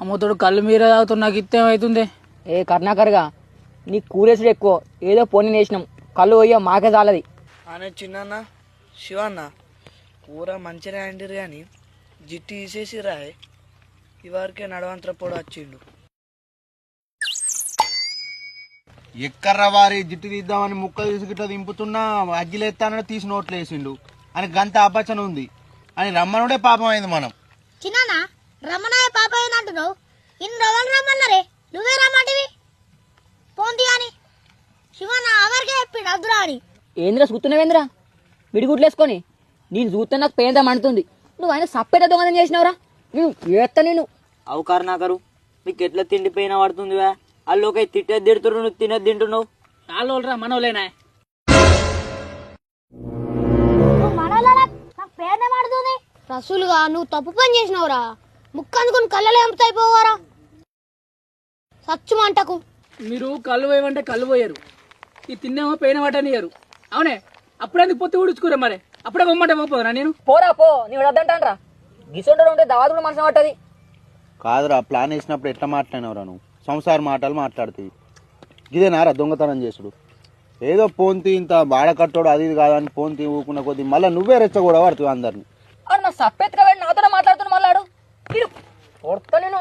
అమ్మతోడు కళ్ళు మీరే తాగుతున్నా నాకు ఇత్తేమవుతుంది. ఏ కర్ణాకర్గా నీ కూరేసుడు ఎక్కువ, ఏదో పోనీ వేసినాం, కళ్ళు పోయా మాకే చాలది అనే చిన్న శివన్న కూర మంచిగా అండిరు కానీ జిట్టు తీసేసి రాయ్ ఇవరకే నడవంతర పొడి వచ్చిండు. ఎక్కర్ర వారి జిట్టు తీద్దామని ముక్కలు తీసుకుంటా దింపుతున్నా అగ్గిలేస్తానని తీసి నోట్లు వేసిండు అని గంత అపచన ఉంది అని రమ్మనుడే పాపం అయింది. మనం చిన్న రమ్మనాయ పాప అంటున్నావు, ఇన్ని రోజులు రమ్మన్నారే నువ్వే రమ్మంటివి పోంది అని శివన్న అమరికే చెప్పిండు అద్దురా అని. ఏంద్రా చూస్తున్నావేంద్రా విడిగుట్లేసుకొని, నేను చూస్తే నాకు పేద మండుతుంది. నువ్వు ఆయన సప్పేట దొంగతనం చేసినావురా, నువ్వు ఏత్త నేను అవు కర్ణాకరు నీకు ఎట్లా తిండిపోయినా పడుతుందివా, అల్లోకై తిట్టేది తిడుతున్నావు, నువ్వు తినేది తింటున్నావు. నాలోరా మనోలేనా పేరునే మాడుతుంది. రసూలుగా నువ్వు తప్పు పని చేసినావురా, ముక్క అందుకుని కళ్ళలో ఎంపుతాయిపోవారా సచ్చు మంటకు. మీరు కళ్ళు పోయమంటే కళ్ళు పోయారు, ఈ తిన్నేమో పోయిన వాటనియరు. అవునే అప్పుడెందుకు పొత్తి ఊడ్చుకోరా, మరి అప్పుడే బొమ్మంటే పోపోరా. నేను పోరా పో, నీ వద్దంటానరా గిసొండలో ఉంటే దావాదు కూడా మనసు పట్టది. కాదురా ప్లాన్ వేసినప్పుడు ఎట్లా మాట్లాడినవరా నువ్వు, సంసార మాటలు మాట్లాడుతుంది. ఇదేనారా దొంగతనం చేసుడు, ఏదో పోంతి ఇంత బాడకట్టోడు అది ఇది కాదని పోంతి ఊకున్న కొద్ది మళ్ళీ నువ్వే రెచ్చ కూడా పడుతుంది అందరిని. నా సప్పెత్తుగా నాతో మాట్లాడుతున్నా మళ్ళాడు కొడతా నేను.